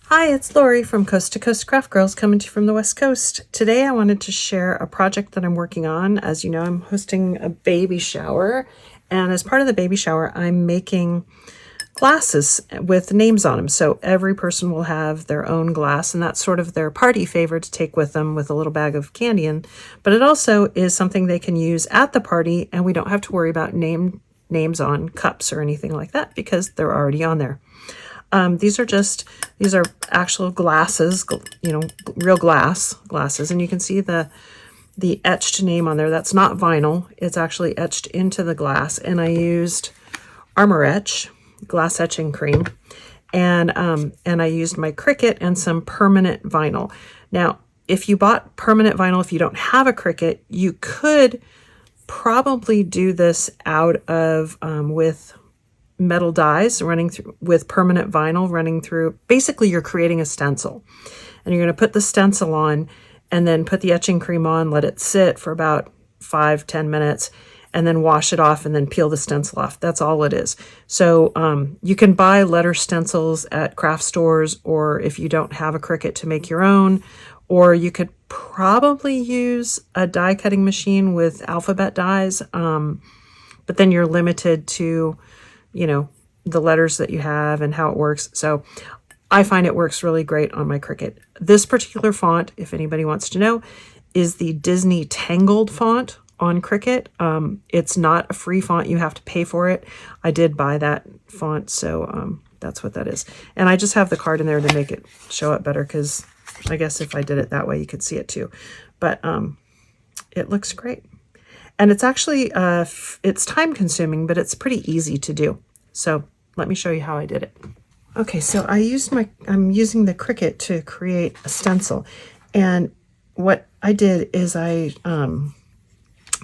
Hi, it's Lori from Coast to Coast Craft Girls coming to you from the West Coast. Today I wanted to share a project that I'm working on. As you know, I'm hosting a baby shower, and as part of the baby shower, I'm making glasses with names on them. So every person will have their own glass, and that's sort of their party favor to take with them with a little bag of candy in. But it also is something they can use at the party, and we don't have to worry about names on cups or anything like that because they're already on there. These are actual glasses, real glasses, and you can see the etched name on there. That's not vinyl. It's actually etched into the glass, and I used Armor Etch glass etching cream, and I used my Cricut and some permanent vinyl. Now, if you bought permanent vinyl, if you don't have a Cricut, you could probably do this out of with metal dies running through with permanent vinyl running through. Basically, you're creating a stencil, and you're going to put the stencil on and then put the etching cream on, let it sit for about 5-10 minutes, and then wash it off and then peel the stencil off. That's all it is. So you can buy letter stencils at craft stores, or if you don't have a Cricut, to make your own, or you could probably use a die cutting machine with alphabet dies, but then you're limited to the letters that you have and how it works. So I find it works really great on my Cricut. This particular font, if anybody wants to know, is the Disney Tangled font on Cricut. It's not a free font. You have to pay for it. I did buy that font, so that's what that is. And I just have the card in there to make it show up better, because I guess if I did it that way, you could see it too. But it looks great. And it's actually, it's time consuming, but it's pretty easy to do. So let me show you how I did it. Okay, so I'm using the Cricut to create a stencil. And what I did is I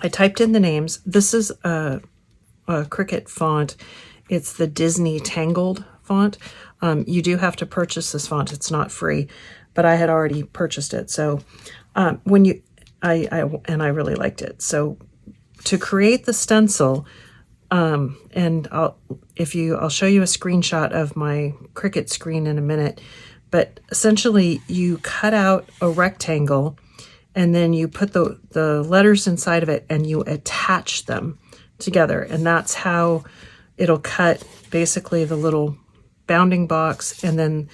typed in the names. This is a Cricut font. It's the Disney Tangled font. You do have to purchase this font. It's not free, but I had already purchased it. So I really liked it. So to create the stencil, and I'll show you a screenshot of my Cricut screen in a minute, but essentially you cut out a rectangle and then you put the letters inside of it and you attach them together, and that's how it'll cut basically the little bounding box and then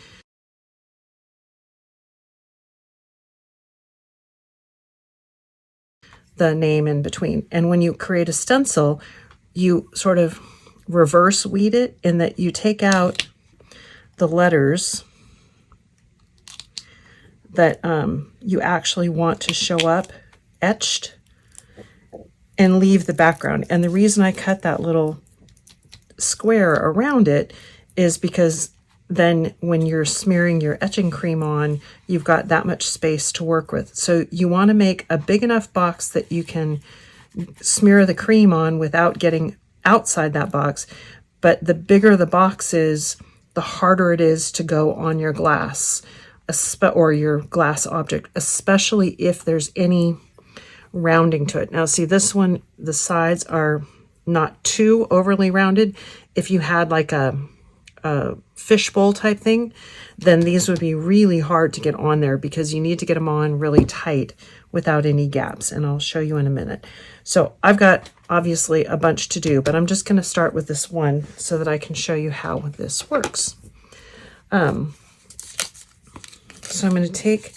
the name in between. And when you create a stencil, you sort of reverse weed it in that you take out the letters that you actually want to show up etched and leave the background. And the reason I cut that little square around it is because then when you're smearing your etching cream on, you've got that much space to work with. So you want to make a big enough box that you can smear the cream on without getting outside that box. But the bigger the box is, the harder it is to go on your glass or your glass object, especially if there's any rounding to it. Now see, this one, the sides are not too overly rounded. If you had like a fishbowl type thing, then these would be really hard to get on there because you need to get them on really tight without any gaps, and I'll show you in a minute. So I've got obviously a bunch to do, but I'm just going to start with this one so that I can show you how this works. So I'm going to take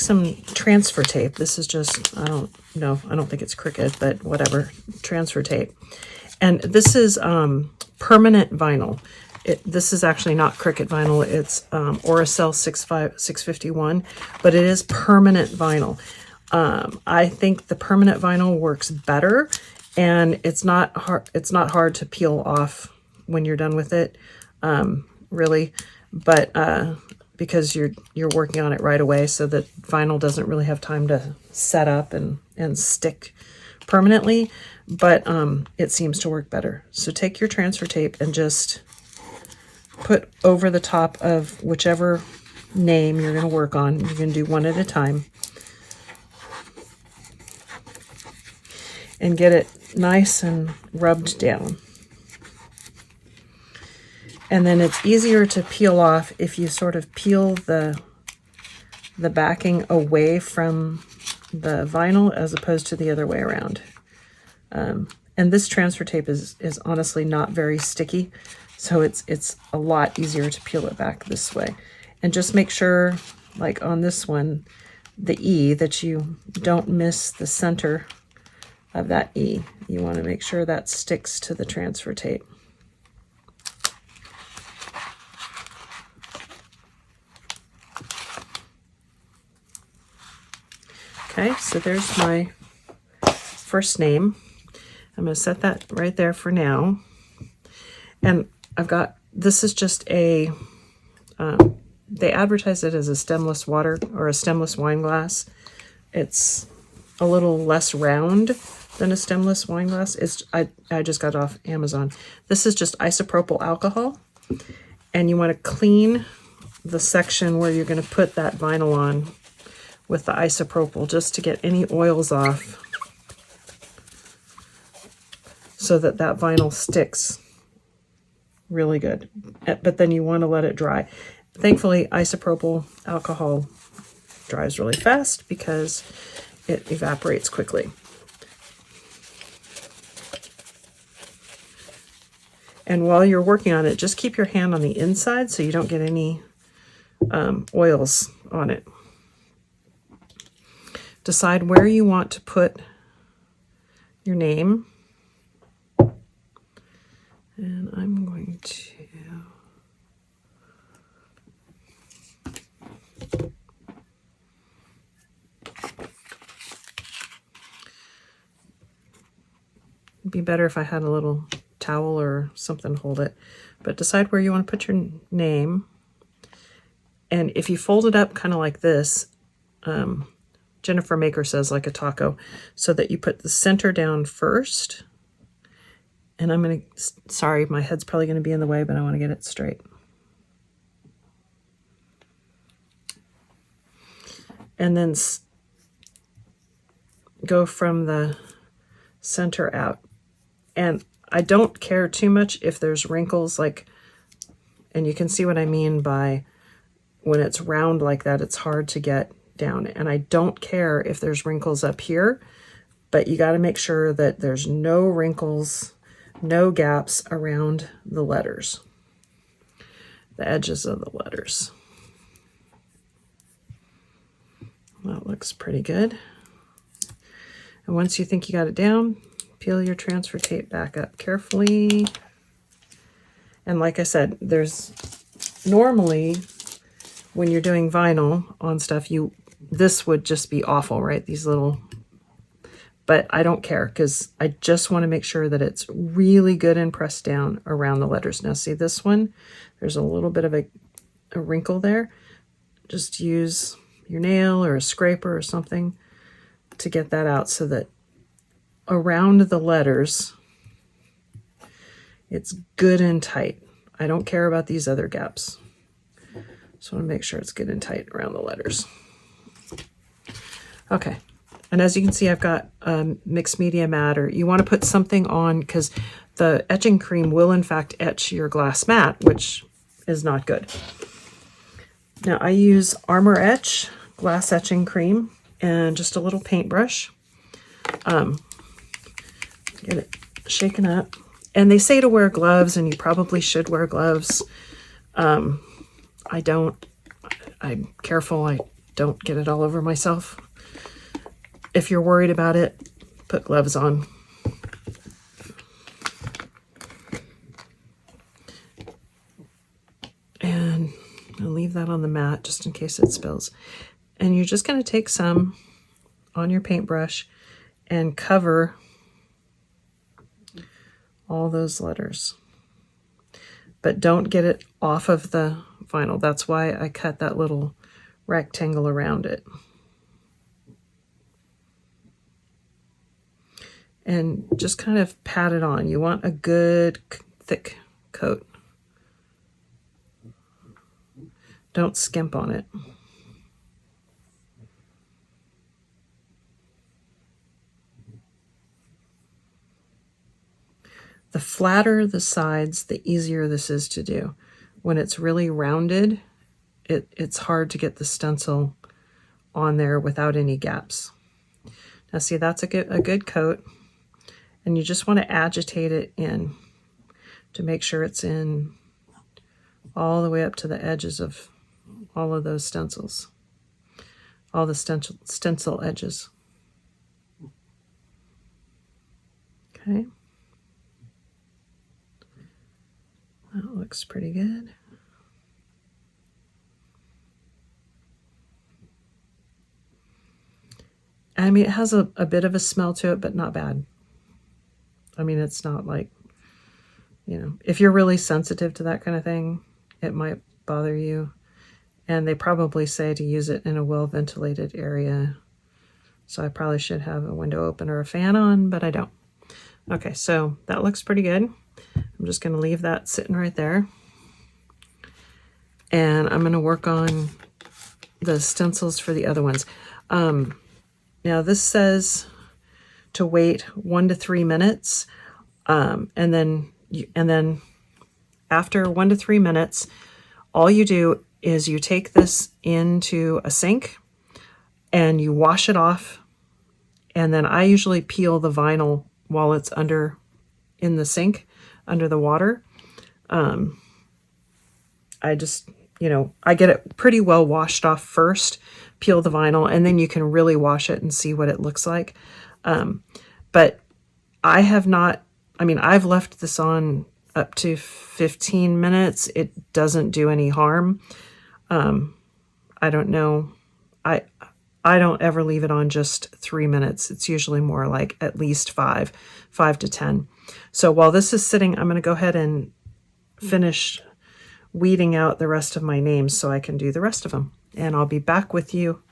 some transfer tape. This is just, I don't think it's Cricut, but whatever, transfer tape. And this is permanent vinyl. This is actually not Cricut vinyl. It's Oricel 651, but it is permanent vinyl. I think the permanent vinyl works better, and it's not hard to peel off when you're done with it, really. But because you're working on it right away, so that vinyl doesn't really have time to set up and stick permanently, but it seems to work better. So take your transfer tape and just put over the top of whichever name you're going to work on. You're going to do one at a time and get it nice and rubbed down. And then it's easier to peel off if you sort of peel the backing away from the vinyl as opposed to the other way around. And this transfer tape is honestly not very sticky, so it's a lot easier to peel it back this way. And just make sure, like on this one, the E, that you don't miss the center of that E. You want to make sure that sticks to the transfer tape. Okay, so there's my first name. I'm going to set that right there for now. And I've got, this is just a, they advertise it as a stemless water or a stemless wine glass. It's a little less round than a stemless wine glass. I just got it off Amazon. This is just isopropyl alcohol. And you want to clean the section where you're going to put that vinyl on with the isopropyl just to get any oils off so that that vinyl sticks really good. But then you want to let it dry. Thankfully, isopropyl alcohol dries really fast because it evaporates quickly. And while you're working on it, just keep your hand on the inside so you don't get any oils on it. Decide where you want to put your name. And I'm going to it'd be better if I had a little towel or something to hold it. But decide where you want to put your name. And if you fold it up kind of like this, Jennifer Maker says like a taco, so that you put the center down first. And I'm going to, sorry, my head's probably going to be in the way, but I want to get it straight. And then go from the center out. And I don't care too much if there's wrinkles, like, and you can see what I mean by when it's round like that, it's hard to get down. And I don't care if there's wrinkles up here, but you got to make sure that there's no wrinkles, no gaps around the letters, the edges of the letters. That looks pretty good. And once you think you got it down, peel your transfer tape back up carefully. And like I said, there's normally when you're doing vinyl on stuff, this would just be awful, right? These little, but I don't care because I just want to make sure that it's really good and pressed down around the letters. Now see this one, there's a little bit of a wrinkle there. Just use your nail or a scraper or something to get that out so that around the letters, it's good and tight. I don't care about these other gaps. Just want to make sure it's good and tight around the letters. Okay, and as you can see, I've got mixed media mat, or you want to put something on because the etching cream will in fact etch your glass mat, which is not good. Now I use Armor Etch glass etching cream and just a little paintbrush. Get it shaken up. And they say to wear gloves, and you probably should wear gloves. I don't. I'm careful I don't get it all over myself. If you're worried about it, put gloves on. And I'll leave that on the mat just in case it spills. And you're just going to take some on your paintbrush and cover all those letters. But don't get it off of the vinyl. That's why I cut that little rectangle around it. And just kind of pat it on. You want a good thick coat. Don't skimp on it. The flatter the sides, the easier this is to do. When it's really rounded, it's hard to get the stencil on there without any gaps. Now see, that's a good coat, and you just want to agitate it in to make sure it's in all the way up to the edges of all of those stencils, all the stencil edges. Okay. That looks pretty good. I mean, it has a bit of a smell to it, but not bad. I mean, it's not like, you know, if you're really sensitive to that kind of thing, it might bother you. And they probably say to use it in a well-ventilated area. So I probably should have a window open or a fan on, but I don't. Okay, so that looks pretty good. I'm just going to leave that sitting right there. And I'm going to work on the stencils for the other ones. Now this says to wait 1 to 3 minutes, and then after 1 to 3 minutes, all you do is you take this into a sink and you wash it off. And then I usually peel the vinyl while it's in the sink under the water. I just, I get it pretty well washed off first, peel the vinyl, and then you can really wash it and see what it looks like. But I have not, I've left this on up to 15 minutes. It doesn't do any harm. I don't know. I don't ever leave it on just 3 minutes. It's usually more like at least 5 to 10. So while this is sitting, I'm going to go ahead and finish weeding out the rest of my names so I can do the rest of them. And I'll be back with you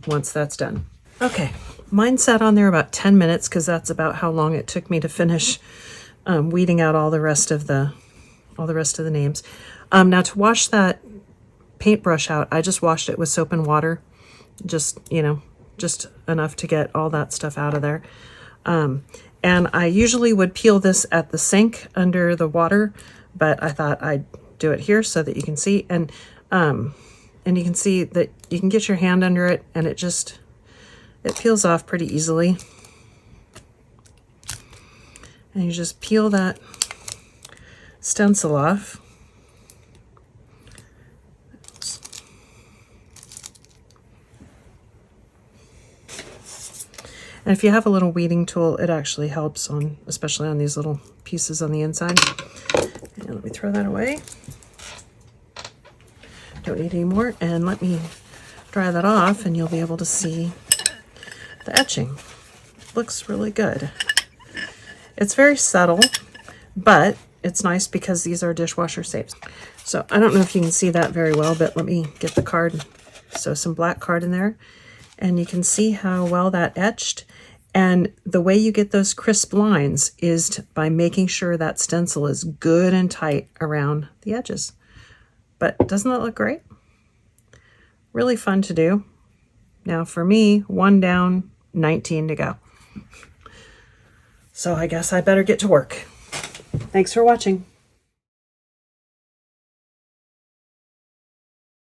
once that's done. Okay, mine sat on there about 10 minutes because that's about how long it took me to finish weeding out all the rest of the names. Now to wash that paintbrush out, I just washed it with soap and water, just enough to get all that stuff out of there. And I usually would peel this at the sink under the water, but I thought I'd do it here so that you can see. And you can see that you can get your hand under it and it peels off pretty easily. And you just peel that stencil off. And if you have a little weeding tool, it actually helps especially on these little pieces on the inside. And let me throw that away. Don't need any more. And let me dry that off and you'll be able to see the etching. It looks really good. It's very subtle, but it's nice because these are dishwasher safe. So I don't know if you can see that very well, but let me get the card. So some black card in there. And you can see how well that etched. And the way you get those crisp lines is by making sure that stencil is good and tight around the edges. But doesn't that look great? Really fun to do. Now for me, 1 down, 19 to go. So I guess I better get to work. Thanks for watching.